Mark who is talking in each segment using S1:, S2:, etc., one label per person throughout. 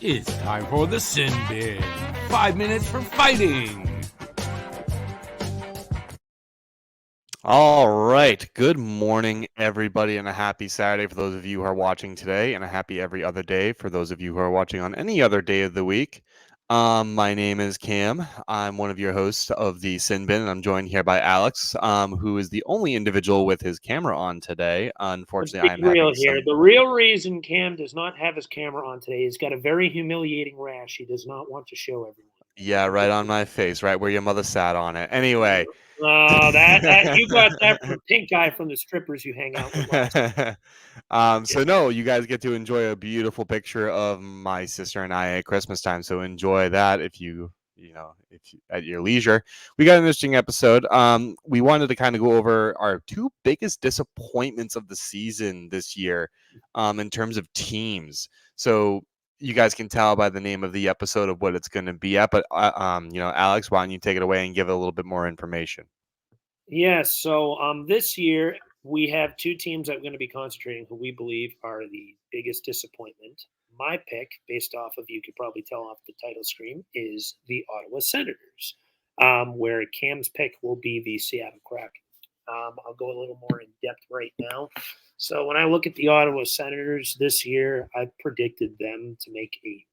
S1: It's time for the Sin Bin. 5 minutes for fighting.
S2: All right. Good morning, everybody, and a happy Saturday for those of you who are watching today, and a happy every other day for those of you who are watching on any other day of the week. My name is Cam. I'm one of your hosts of the Sin Bin, and I'm joined here by Alex, who is the only individual with his camera on today. Unfortunately,
S3: Let's be real here. The real reason Cam does not have his camera on today, he's got a very humiliating rash he does not want to show everyone.
S2: Yeah, right on my face, right where your mother sat on it. Anyway.
S3: That you got that from Pink Eye from the strippers you hang out with last.
S2: So no, you guys get to enjoy a beautiful picture of my sister and I at Christmas time. So enjoy that if you at your leisure. We got an interesting episode. We wanted to kind of go over our two biggest disappointments of the season this year, in terms of teams. So you guys can tell by the name of the episode of what it's going to be at. But Alex, why don't you take it away and give it a little bit more information?
S3: Yes. So this year we have two teams that we're going to be concentrating who we believe are the biggest disappointment. My pick, based off of, you could probably tell off the title screen, is the Ottawa Senators, where Cam's pick will be the Seattle Kraken. I'll go a little more in depth right now. So when I look at the Ottawa Senators this year, I predicted them to make a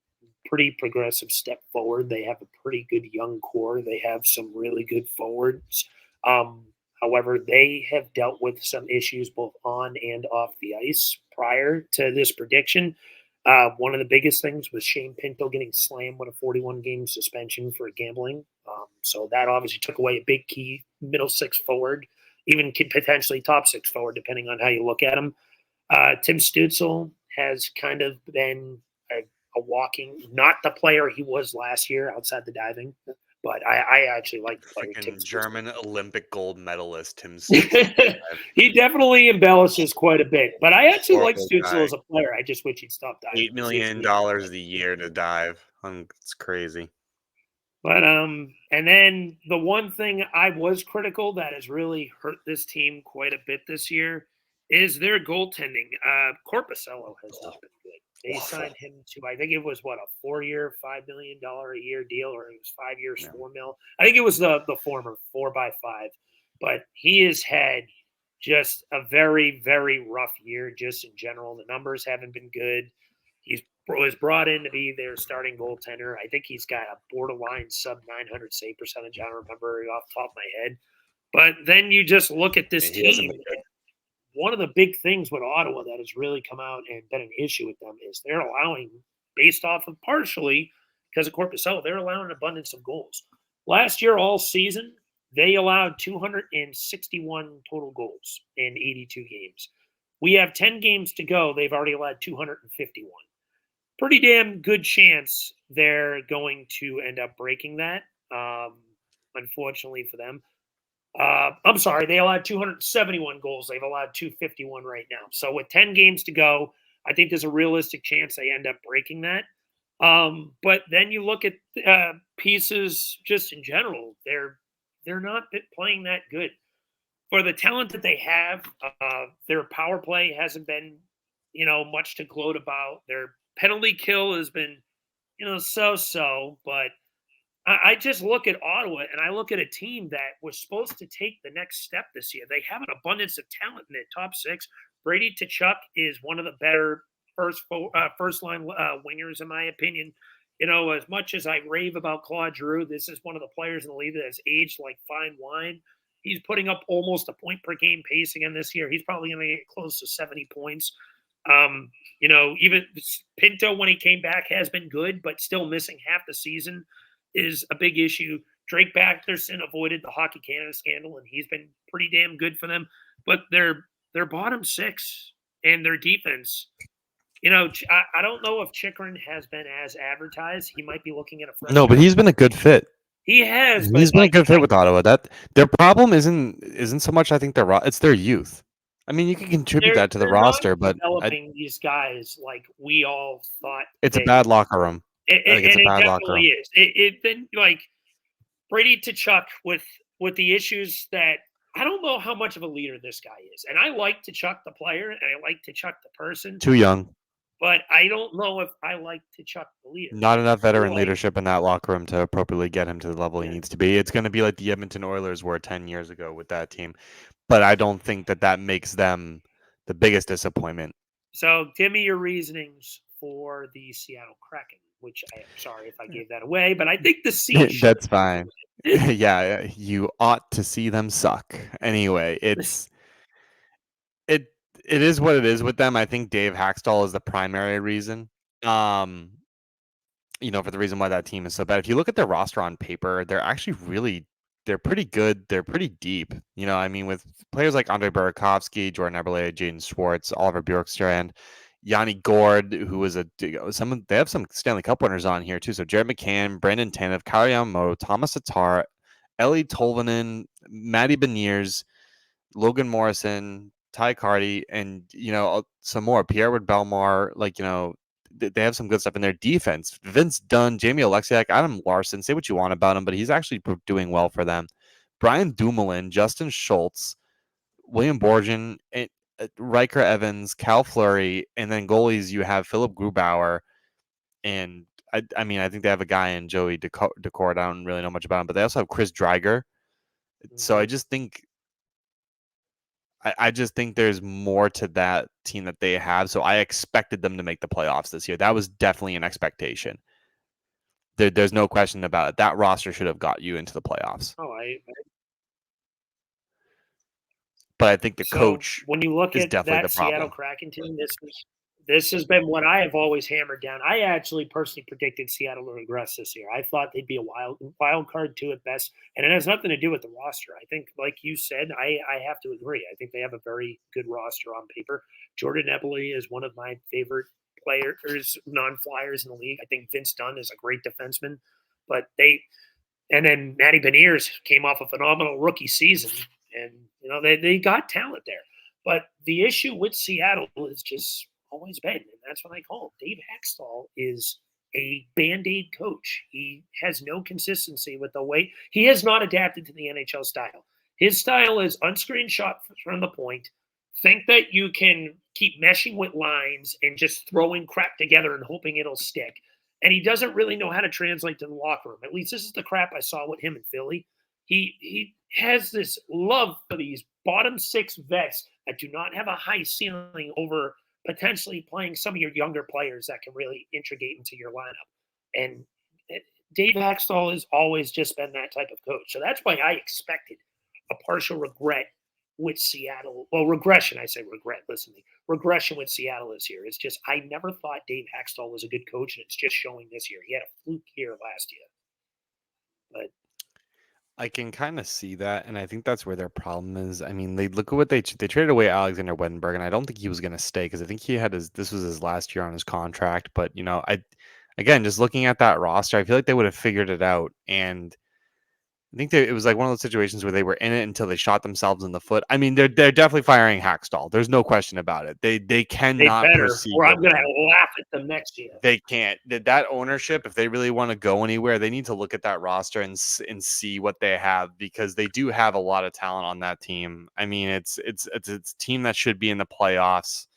S3: pretty progressive step forward. They have a pretty good young core. They have some really good forwards. However, they have dealt with some issues both on and off the ice prior to this prediction. One of the biggest things was Shane Pinto getting slammed with a 41-game suspension for gambling. So that obviously took away a big key middle six forward, even potentially top six forward, depending on how you look at him. Tim Stützle has kind of been a walking, not the player he was last year outside the diving. But I actually like the player.
S2: Freaking German Olympic gold medalist Tim Stützle.
S3: He definitely embellishes quite a bit. But I actually like Stützle as a player. I just wish he'd stop diving.
S2: $8 million a year to dive. It's crazy.
S3: But and then the one thing I was critical that has really hurt this team quite a bit this year is their goaltending. Korpisalo has not been good. They signed him to, I think it was, a 4-year, $5 million a year deal, or it was 5 years, $4 million. I think it was the former, 4x5. But he has had just a very, very rough year just in general. The numbers haven't been good. He was brought in to be their starting goaltender. I think he's got a borderline sub 900 save percentage. I don't remember it off the top of my head. But then you just look at this team. One of the big things with Ottawa that has really come out and been an issue with them is they're allowing, based off of partially because of Korpisalo, they're allowing an abundance of goals. Last year, all season, they allowed 261 total goals in 82 games. We have 10 games to go. They've already allowed 251. Pretty damn good chance they're going to end up breaking that, unfortunately for them. I'm sorry, they allowed 271 goals. They've allowed 251 right now. So with 10 games to go, I think there's a realistic chance they end up breaking that. But then you look at pieces just in general. They're not playing that good. For the talent that they have, their power play hasn't been, much to gloat about. Their penalty kill has been, so-so, but I just look at Ottawa and I look at a team that was supposed to take the next step this year. They have an abundance of talent in their top six. Brady Tkachuk is one of the better first line wingers, in my opinion. As much as I rave about Claude Giroux, this is one of the players in the league that has aged like fine wine. He's putting up almost a point per game pace again this year. He's probably going to get close to 70 points. Even Pinto, when he came back, has been good, but still missing half the season is a big issue. Drake Batherson avoided the Hockey Canada scandal, and he's been pretty damn good for them. But their bottom six and their defense, I don't know if Chychrun has been as advertised. He might be looking at a fresh.
S2: No, but he's been a good fit.
S3: He has.
S2: He's been a good fit with Ottawa. That their problem isn't so much. I think it's their youth. I mean, you can contribute that to the roster, but
S3: developing these guys like we all thought.
S2: It's a bad locker room.
S3: It definitely is. It then like Brady Tkachuk with the issues that I don't know how much of a leader this guy is, and I like Tkachuk the player and I like Tkachuk the person.
S2: Too young.
S3: but I don't know if I like tPuck the leader.
S2: Not enough veteran
S3: Like,
S2: leadership in that locker room to appropriately get him to the level he
S3: yeah.
S2: needs to be. It's going to be like the Edmonton Oilers were 10 years ago with that team. But I don't think that makes them the biggest disappointment.
S3: So give me your reasonings for the Seattle Kraken, which I am sorry if I gave that away, but I think the C should.
S2: That's fine. Yeah, you ought to see them suck. Anyway, it it is what it is with them. I think Dave Haxtell is the primary reason. For the reason why that team is so bad. If you look at their roster on paper, they're pretty good. They're pretty deep. With players like Andre Burakovsky, Jordan Eberle, Jaden Schwartz, Oliver Bjorkstrand, Yanni Gord, who was they have some Stanley Cup winners on here too. So Jared McCann, Brandon Tanev, Kyle Yamamoto, Thomas Tatar, Ellie Tolvanen, Matty Beniers, Logan Morrison, Ty Carty, and some more. Pierre-Wood Belmar, they have some good stuff in their defense. Vince Dunn, Jamie Oleksiak, Adam Larson. Say what you want about him, but he's actually doing well for them. Brian Dumoulin, Justin Schultz, William Borgen, Riker Evans, Cal Fleury, and then goalies you have Philip Grubauer, and I think they have a guy in Joey Decord. I don't really know much about him, but they also have Chris Dreiger. So I just think there's more to that team that they have. So I expected them to make the playoffs this year. That was definitely an expectation. There's no question about it. That roster should have got you into the playoffs.
S3: Oh,
S2: But I think the coach
S3: when you look
S2: is
S3: at
S2: definitely
S3: that
S2: the problem.
S3: Seattle Kraken team, this has been what I have always hammered down. I actually personally predicted Seattle to regress this year. I thought they'd be a wild card two at best, and it has nothing to do with the roster. I think, like you said, I have to agree. I think they have a very good roster on paper. Jordan Eberle is one of my favorite players, non-flyers in the league. I think Vince Dunn is a great defenseman, and then Matty Beniers came off a phenomenal rookie season, and they got talent there. But the issue with Seattle is just always been, and that's what I call him. Dave Haxtell is a Band-Aid coach. He has no consistency with the way he has not adapted to the NHL style. His style is unscreened shot from the point. Think that you can keep meshing with lines and just throwing crap together and hoping it'll stick. And he doesn't really know how to translate to the locker room. At least this is the crap I saw with him in Philly. He has this love for these bottom six vets that do not have a high ceiling over potentially playing some of your younger players that can really integrate into your lineup. And Dave Haxtell has always just been that type of coach. So that's why I expected a partial regret with Seattle. Well, regression, I say regret. Listen to me. Regression with Seattle this year. It's just I never thought Dave Haxtell was a good coach, and it's just showing this year. He had a fluke year last year. But
S2: I can kind of see that, and I think that's where their problem is. I mean, they look at what they traded away Alexander Weddenberg, and I don't think he was going to stay because I think this was his last year on his contract. But just looking at that roster, I feel like they would have figured it out, and I think it was like one of those situations where they were in it until they shot themselves in the foot. I mean, they're definitely firing Haxtell. There's no question about it. They cannot proceed.
S3: Or I'm going to laugh at them next year.
S2: They can't. That ownership, if they really want to go anywhere, they need to look at that roster and see what they have, because they do have a lot of talent on that team. I mean, it's a team that should be in the playoffs.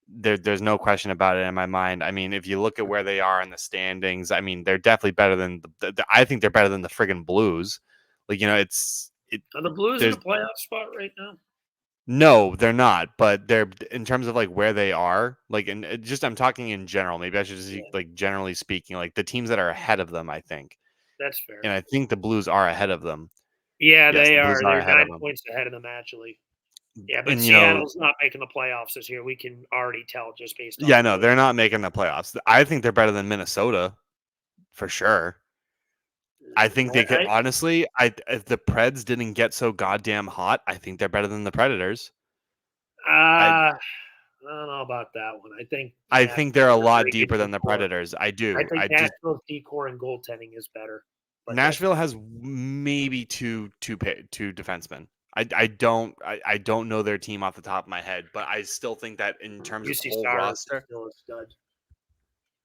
S2: There's no question about it in my mind. I mean, if you look at where they are in the standings, I mean, they're definitely better than I think they're better than the friggin' Blues.
S3: Are the Blues in the playoff spot right now?
S2: No, they're not. But they're, in terms of like where they are, like, and I'm talking in general. Maybe I should just like generally speaking, like the teams that are ahead of them. I think
S3: that's fair,
S2: and I think the Blues are ahead of them.
S3: Yeah, yes, they are. They're 9 points ahead of them, actually. Yeah, but Seattle's not making the playoffs this year. We can already tell just based on.
S2: Yeah, no, they're not making the playoffs. I think they're better than Minnesota, for sure. I think they could, honestly, if the Preds didn't get so goddamn hot, I think they're better than the Predators.
S3: I don't know about that one.
S2: I think they're a lot deeper than the Predators. I do.
S3: I think Nashville's decor and goaltending is better.
S2: Nashville has maybe two defensemen. I don't know their team off the top of my head, but I still think that in terms of whole roster,
S3: still a stud.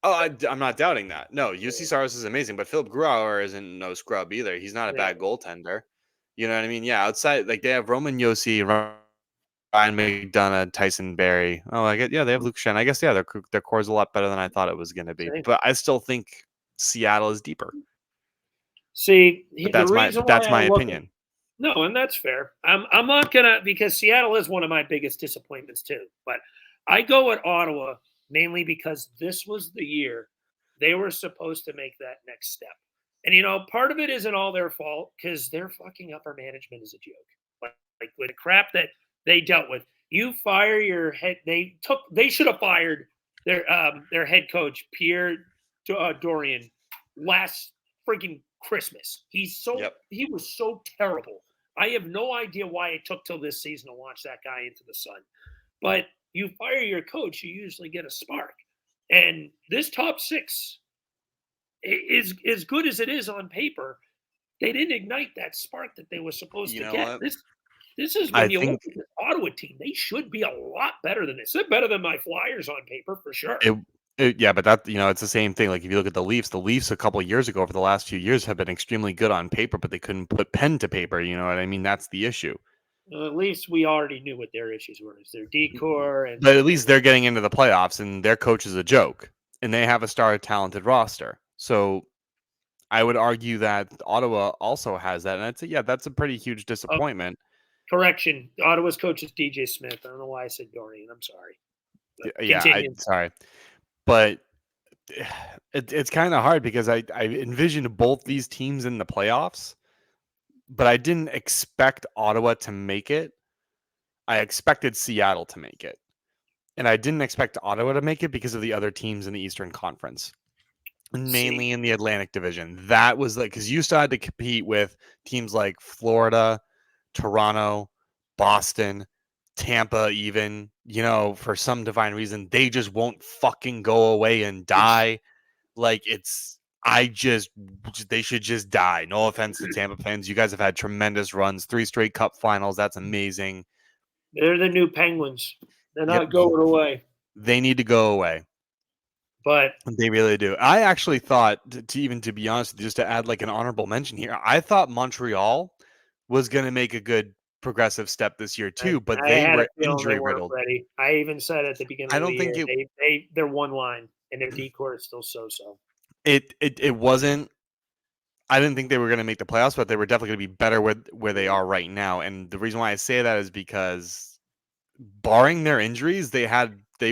S2: Oh, I'm not doubting that. No, UC Saros is amazing, but Philip Grubauer isn't no scrub either. He's not a bad goaltender. You know what I mean? Yeah, outside, like they have Roman Josi, Ryan McDonough, Tyson Berry. Oh, I get. Yeah, they have Luke Shen. I guess their core is a lot better than I thought it was going to be.
S3: See?
S2: But I still think Seattle is deeper.
S3: See,
S2: But
S3: the reason
S2: that's
S3: why
S2: my
S3: I look
S2: opinion.
S3: no, and that's fair. I'm not gonna because Seattle is one of my biggest disappointments too. But I go at Ottawa mainly because this was the year they were supposed to make that next step. And part of it isn't all their fault because their fucking upper management is a joke. Like with the crap that they dealt with. You fire your head. They should have fired their head coach Pierre Dorian last freaking Christmas. He was so terrible. I have no idea why it took till this season to launch that guy into the sun. But you fire your coach, you usually get a spark. And this top six is as good as it is on paper. They didn't ignite that spark that they were supposed to get.
S2: What?
S3: This is when you look at the Ottawa team. They should be a lot better than this. They're better than my Flyers on paper for sure.
S2: Yeah, but that it's the same thing. Like if you look at the Leafs a couple of years ago, over the last few years, have been extremely good on paper, but they couldn't put pen to paper. You know what I mean? That's the issue.
S3: At least we already knew what their issues were. Is their decor, and
S2: but at least they're getting into the playoffs, and their coach is a joke, and they have a star talented roster. So I would argue that Ottawa also has that, and I'd say that's a pretty huge disappointment.
S3: Correction: Ottawa's coach is DJ Smith. I don't know why I said Dorian. I'm sorry.
S2: Sorry, but it's kind of hard because I envisioned both these teams in the playoffs, but I didn't expect Ottawa to make it. I expected Seattle to make it, and I didn't expect Ottawa to make it because of the other teams in the Eastern Conference, mainly in the Atlantic Division. That was like because you still had to compete with teams like Florida, Toronto, Boston, Tampa, even, for some divine reason, they just won't fucking go away and die. Like they should just die. No offense to Tampa fans. You guys have had tremendous runs, 3 straight cup finals. That's amazing.
S3: They're the new Penguins. They're not going away.
S2: They need to go away.
S3: But
S2: they really do. I actually thought, to be honest, just to add like an honorable mention here, I thought Montreal was going to make a good progressive step this year too, but they were injury riddled.
S3: Ready. I even said at the beginning of the year, they're one line and their decor is still so.
S2: It wasn't. I didn't think they were going to make the playoffs, but they were definitely going to be better where they are right now. And the reason why I say that is because, barring their injuries, they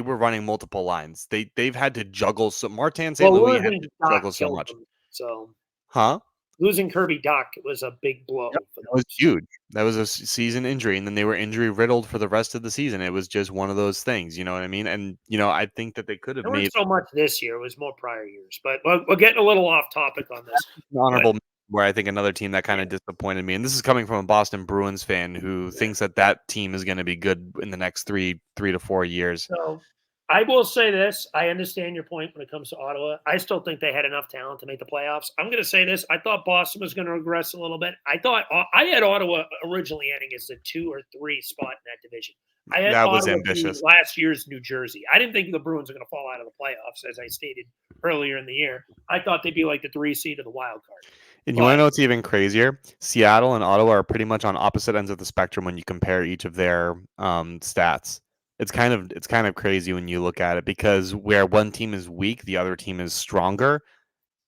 S2: were running multiple lines. They've had to juggle. So Martin St. Louis had to juggle so much.
S3: Losing Kirby Dach was a big blow.
S2: Yep, that was huge. That was a season injury, and then they were injury riddled for the rest of the season. It was just one of those things, you know what I mean? And I think that they could have made
S3: so much this year. It was more prior years, but we're getting a little off topic on this.
S2: Honorable, where I think another team that kind of disappointed me, and this is coming from a Boston Bruins fan who thinks that team is going to be good in the next 3 to 4 years.
S3: So I will say this. I understand your point when it comes to Ottawa. I still think they had enough talent to make the playoffs. I'm going to say this. I thought Boston was going to regress a little bit. I had Ottawa originally ending as the 2 or 3 spot in that division. I had
S2: that was ambitious.
S3: Last year's New Jersey. I didn't think the Bruins were going to fall out of the playoffs, as I stated earlier in the year. I thought they'd be like the 3 seed of the wild card.
S2: And you want to know what's even crazier? Seattle and Ottawa are pretty much on opposite ends of the spectrum when you compare each of their stats. It's kind of crazy when you look at it because where one team is weak, the other team is stronger.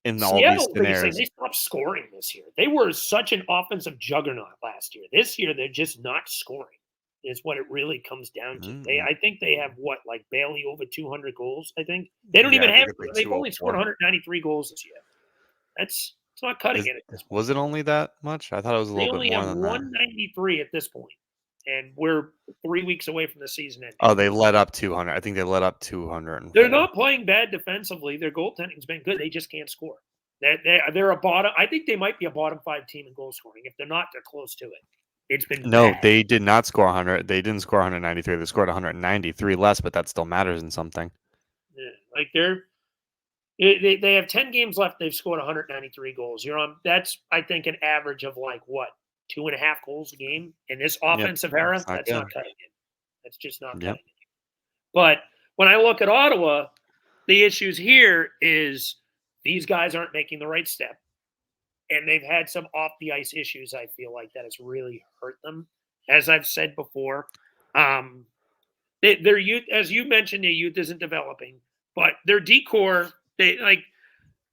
S2: In all these scenarios,
S3: they stopped scoring this year. They were such an offensive juggernaut last year. This year, they're just not scoring. Is what it really comes down to. I think they have like Bailey over 200 goals. I think they don't even have. They've only scored 193 goals this year. It's not cutting it.
S2: Was it only that much? I thought it was a little bit more than that.
S3: 193 at this point. And we're 3 weeks away from the season ending.
S2: Oh, they let up 200. I think they let up 200.
S3: They're not playing bad defensively. Their goaltending's been good. They just can't score. They're a bottom. I think they might be a bottom 5 team in goal scoring. If they're not, they're close to it. It's been bad.
S2: They did not score 100. They didn't score 193. They scored 193 less, but that still matters in something.
S3: Yeah, they have 10 games left. They've scored 193 goals. That's I think an average of 2.5 goals a game in this offensive era. That's not cutting it. That's just not cutting it. But when I look at Ottawa, the issues here is these guys aren't making the right step. And they've had some off the ice issues, I feel like, that has really hurt them. As I've said before, Their youth, as you mentioned, their youth isn't developing, but their decor, they like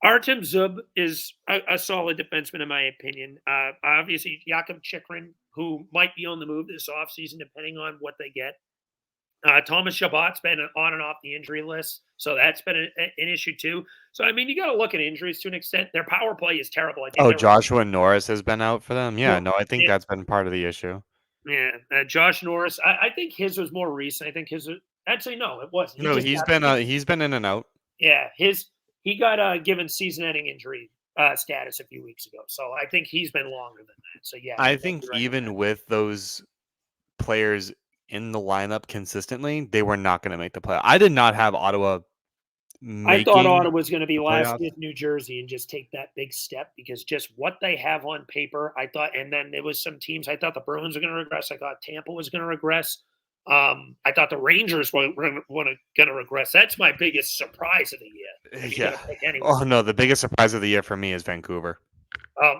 S3: Artem Zub is a solid defenseman in my opinion. Obviously, Jakub Chikrin, who might be on the move this offseason, depending on what they get. Thomas Chabot's been on and off the injury list, so that's been an issue too. So I mean, you got to look at injuries to an extent. Their power play is terrible. I think.
S2: Oh, Joshua Norris has been out for them. Yeah,
S3: Well,
S2: no, I think
S3: yeah.
S2: that's been part of the issue.
S3: Yeah, Josh Norris. I think his was more recent. I think his was, actually no, it wasn't.
S2: No, he's been in and out.
S3: Yeah, he got given season-ending injury status a few weeks ago. So I think he's been longer than that. So yeah,
S2: I think even with those players in the lineup consistently, they were not going to make the play. I did not have Ottawa.
S3: I thought Ottawa was going to be last
S2: playoffs.
S3: with New Jersey and just take that big step because just what they have on paper, I thought, and then there was some teams. I thought the Bruins were going to regress. I thought Tampa was going to regress. I thought the Rangers were going to regress. That's my biggest surprise of the year.
S2: Yeah. Oh no, the biggest surprise of the year for me is Vancouver.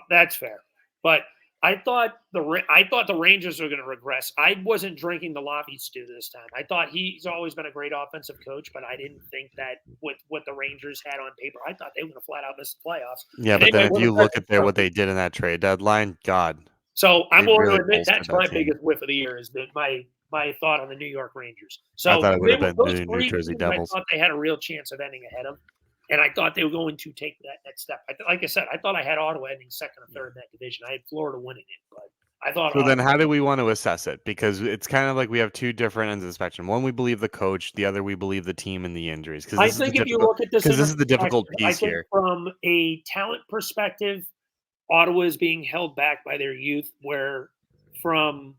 S3: That's fair, but I thought the Rangers were going to regress. I wasn't drinking the Lavi stew this time. I thought he's always been a great offensive coach, but I didn't think that with what the Rangers had on paper, I thought they were going to flat out miss the playoffs.
S2: Yeah, but then if you look at what they did in that trade deadline, God.
S3: So I'm willing to admit that's my biggest whiff of the year is that my thought on the New York Rangers. So
S2: I thought it would have been the New Jersey Devils.
S3: I thought they had a real chance of ending ahead of. And I thought they were going to take that next step. Like I said, I thought I had Ottawa ending second or third in that division. I had Florida winning it, but I thought.
S2: So then, how do we want to assess it? Because it's kind of like we have two different ends of the spectrum. One, we believe the coach. The other, we believe the team and the injuries. Because
S3: I think if you look at this,
S2: this is the difficult piece here.
S3: From a talent perspective, Ottawa is being held back by their youth. Where from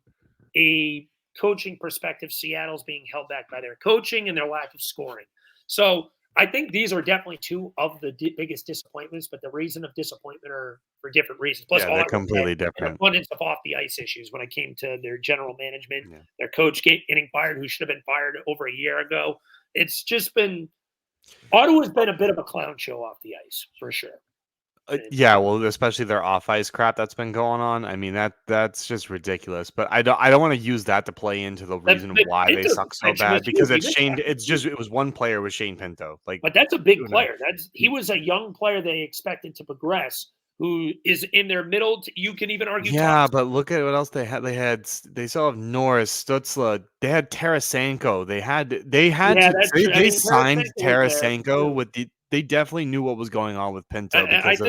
S3: a coaching perspective, Seattle's being held back by their coaching and their lack of scoring. So I think these are definitely two of the biggest disappointments, but the reason of disappointment are for different reasons. Plus,
S2: they're completely different.
S3: An abundance of off the ice issues when it came to their general management, their coach getting fired, who should have been fired over a year ago. It's just been Ottawa's been a bit of a clown show off the ice for sure.
S2: Yeah, well, especially their off ice crap that's been going on. I mean that's just ridiculous. But I don't want to use that to play into the reason why they suck so bad because it was one player with Shane Pinto.
S3: But that's a big player. He was a young player they expected to progress. Who is in their middle? You can even argue.
S2: Yeah, but look at what else they had. They still have Norris, Stutzla. They had Tarasenko. They signed Tarasenko with the. They definitely knew what was going on with Pinto because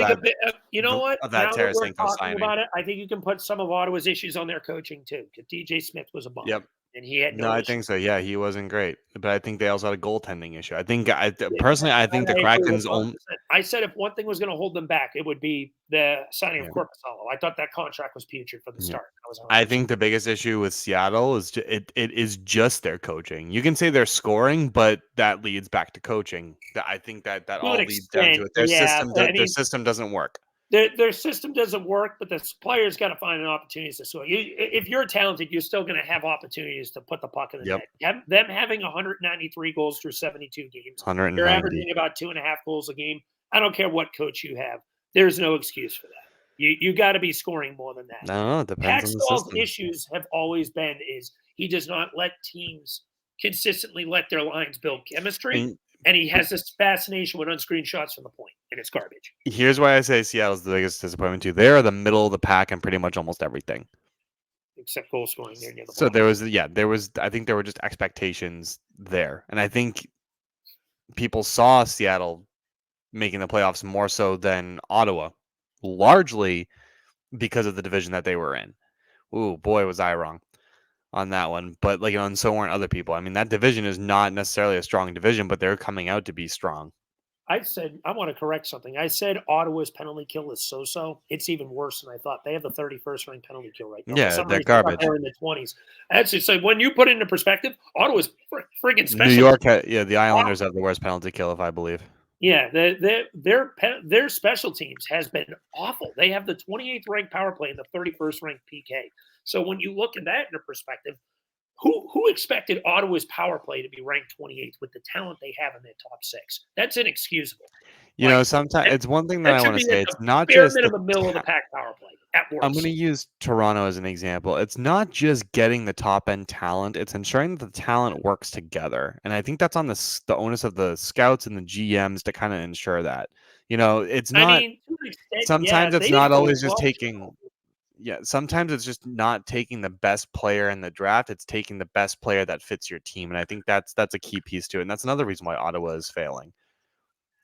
S3: you know what?
S2: Of that Tarasenko signing.
S3: About it, I think you can put some of Ottawa's issues on their coaching too. Because DJ Smith was a bum.
S2: Yep.
S3: And he had
S2: I think so. Yeah, he wasn't great, but I think they also had a goaltending issue. I think the Kraken's own.
S3: I said if one thing was going to hold them back, it would be the signing of Korpisalo. I thought that contract was putrid from the start.
S2: I think the biggest issue with Seattle is it is just their coaching. You can say they're scoring, but that leads back to coaching. I think that all leads down to it. Their system doesn't work.
S3: Their system doesn't work, but the players got to find an opportunity to score. If you're talented, you're still going to have opportunities to put the puck in the net. Them having 193 goals through 72 games, they're averaging about 2.5 goals a game. I don't care what coach you have. There's no excuse for that. You got to be scoring more than that.
S2: No, it depends on the system.
S3: Issues have always been is he does not let teams consistently let their lines build chemistry. And he has this fascination with unscreened shots from the point, and it's garbage.
S2: Here's why I say Seattle's the biggest disappointment too. They are the middle of the pack in pretty much almost everything,
S3: except goal scoring. They're near the
S2: so there was. I think there were just expectations there, and I think people saw Seattle making the playoffs more so than Ottawa, largely because of the division that they were in. Ooh, boy, was I wrong on that one. But and so weren't other people. I mean, that division is not necessarily a strong division, but they're coming out to be strong.
S3: I want to correct something. I said Ottawa's penalty kill is so-so. It's even worse than I thought. They have the 31st ranked penalty kill right now.
S2: Yeah, they're garbage.
S3: They're in the 20s. Actually, so when you put it into perspective, Ottawa's friggin' special.
S2: New York, the Islanders have the worst penalty kill, if I believe.
S3: Yeah, their special teams has been awful. They have the 28th ranked power play and the 31st ranked PK. So when you look at that in perspective, who expected Ottawa's power play to be ranked 28th with the talent they have in their top six? That's inexcusable.
S2: You know, sometimes it's one thing that
S3: That
S2: I
S3: should
S2: want to
S3: be at
S2: say.
S3: the
S2: It's not
S3: bare
S2: just the
S3: minimum middle of the pack power play at
S2: I'm going to
S3: worst.
S2: use Toronto as an example. It's not just getting the top end talent; it's ensuring that the talent works together. And I think that's on the onus of the scouts and the GMs to kind of ensure that. You know, it's
S3: I
S2: not.
S3: mean, to an extent, yeah,
S2: Sometimes it's
S3: they didn't
S2: not
S3: go as
S2: always just
S3: far as
S2: taking. Yeah, sometimes it's just not taking the best player in the draft. It's taking the best player that fits your team, and I think that's a key piece to it. And that's another reason why Ottawa is failing.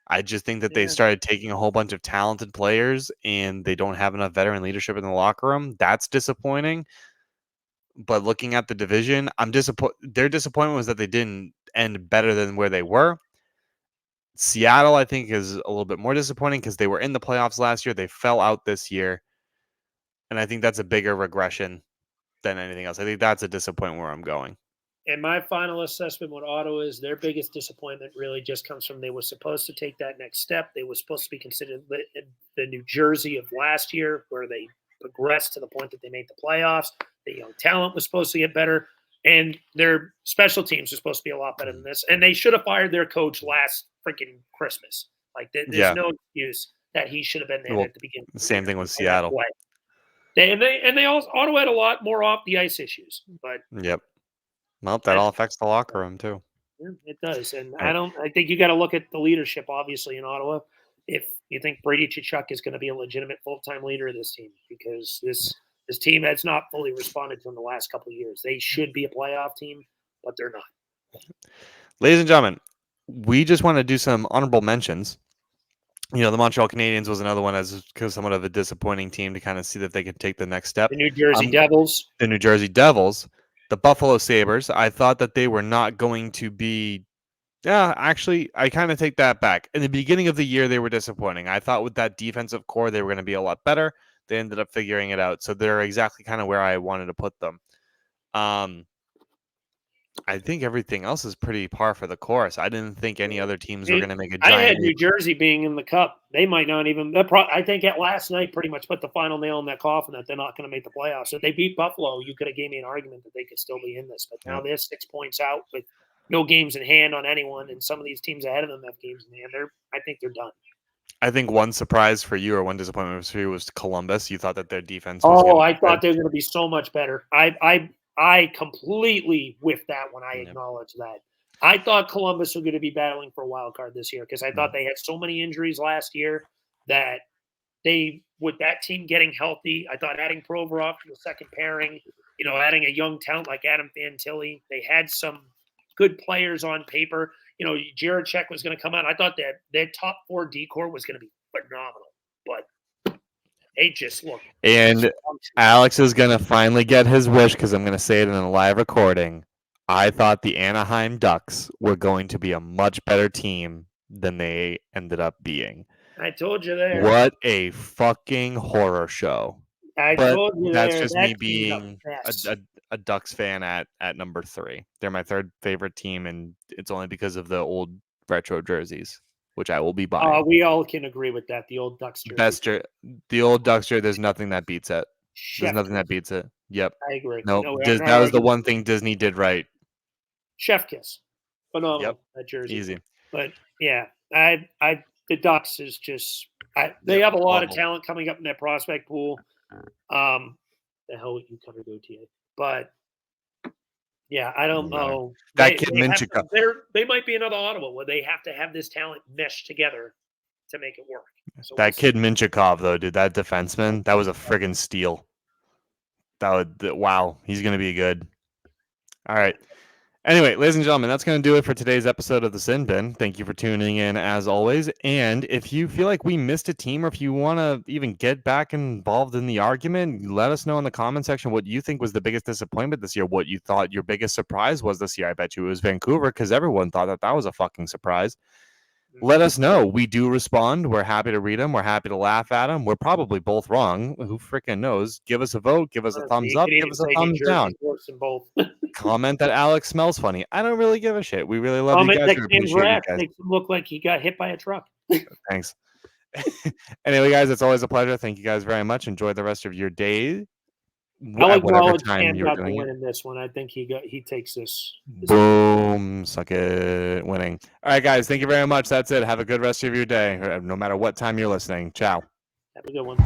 S2: I just think that they
S3: Yeah.
S2: started taking a whole bunch of talented players and they don't have enough veteran leadership in the locker room. That's disappointing. But looking at the division, I'm disappointed. Their disappointment was that they didn't end better than where they were. Seattle, I think, is a little bit more disappointing because they were in the playoffs last year. They fell out this year. And I think that's a bigger regression than anything else. I think that's a disappointment where I'm going.
S3: And my final assessment with Ottawa is their biggest disappointment really just comes from they were supposed to take that next step. They were supposed to be considered the New Jersey of last year, where they progressed to the point that they made the playoffs. The young talent was supposed to get better, and their special teams are supposed to be a lot better than this. And they should have fired their coach last freaking Christmas. Like, there's no excuse that he should have been there at the beginning.
S2: Same thing with Seattle.
S3: They also Ottawa had a lot more off the ice issues, but
S2: Yep. Well, that all affects the locker room too.
S3: yeah, it does. And
S2: Right.
S3: I think you got to look at the leadership, obviously, in Ottawa. If you think Brady Tkachuk is going to be a legitimate full-time leader of this team, because this team has not fully responded to in the last couple of years. They should be a playoff team, but they're not.
S2: Ladies and gentlemen, we just want to do some honorable mentions. You know, the Montreal Canadiens was another one as somewhat of a disappointing team to kind of see that they could take the next step.
S3: The New Jersey Devils.
S2: The New Jersey Devils. The Buffalo Sabres. I thought that they were not going to be. Yeah, actually, I kind of take that back. In the beginning of the year, they were disappointing. I thought with that defensive core, they were going to be a lot better. They ended up figuring it out. So they're exactly kind of where I wanted to put them. I think everything else is pretty par for the course. I didn't think any other teams were going to make a giant.
S3: I had New Jersey being in the cup. They might not even. I think at last night pretty much put the final nail in that coffin that they're not going to make the playoffs. If they beat Buffalo, you could have gave me an argument that they could still be in this. But now they're 6 points out with no games in hand on anyone, and some of these teams ahead of them have games in hand. I think they're done.
S2: I think one surprise for you or one disappointment for you was Columbus. You thought that their defense was
S3: I thought they were going to be so much better. I completely whiffed that when I acknowledged that. I thought Columbus was going to be battling for a wild card this year because I thought they had so many injuries last year that with that team getting healthy, I thought adding Provorov to the second pairing, adding a young talent like Adam Fantilli, they had some good players on paper. Jiricek was going to come out. I thought that their top 4 decor was going to be phenomenal, but they just look.
S2: And Alex is going to finally get his wish because I'm going to say it in a live recording. I thought the Anaheim Ducks were going to be a much better team than they ended up being.
S3: I told you there.
S2: What a fucking horror show.
S3: Told you
S2: that's
S3: there.
S2: just me being a Ducks fan at number 3. They're my third favorite team, and it's only because of the old retro jerseys, which I will be buying.
S3: We all can agree with that. The old Ducks jersey.
S2: The old Ducks jersey, there's nothing that beats it. There's nothing that beats it. Yep.
S3: I agree.
S2: No, that was the one thing Disney did right.
S3: Chef kiss. Phenomenal,
S2: yep.
S3: That jersey.
S2: Easy.
S3: But, yeah, the Ducks is just they have a lot of talent coming up in that prospect pool. The hell you covered OTA. But, yeah, I don't know.
S2: That kid Minchikov.
S3: They might be another Ottawa where they have to have this talent mesh together to make it work. So
S2: that kid Minchikov, though, dude, that defenseman, that was a friggin' steal. Wow, he's going to be good. All right. Anyway, ladies and gentlemen, that's going to do it for today's episode of The Sin Bin. Thank you for tuning in, as always. And if you feel like we missed a team or if you want to even get back involved in the argument, let us know in the comment section what you think was the biggest disappointment this year, what you thought your biggest surprise was this year. I bet you it was Vancouver because everyone thought that was a fucking surprise. Let us know. We do respond. We're happy to read them. We're happy to laugh at them. We're probably both wrong. Who freaking knows? Give us a vote. Give us a thumbs up. Give us a thumbs down. Comment that Alex smells funny. I don't really give a shit. We really love you guys. We appreciate you guys.
S3: Makes him look like he got hit by a truck.
S2: Thanks. Anyway, guys, it's always a pleasure. Thank you guys very much. Enjoy the rest of your day.
S3: I'll acknowledge Cam got the win in this one. I think he takes this.
S2: Boom. Suck it. Winning. All right, guys. Thank you very much. That's it. Have a good rest of your day, no matter what time you're listening. Ciao.
S3: Have a good one.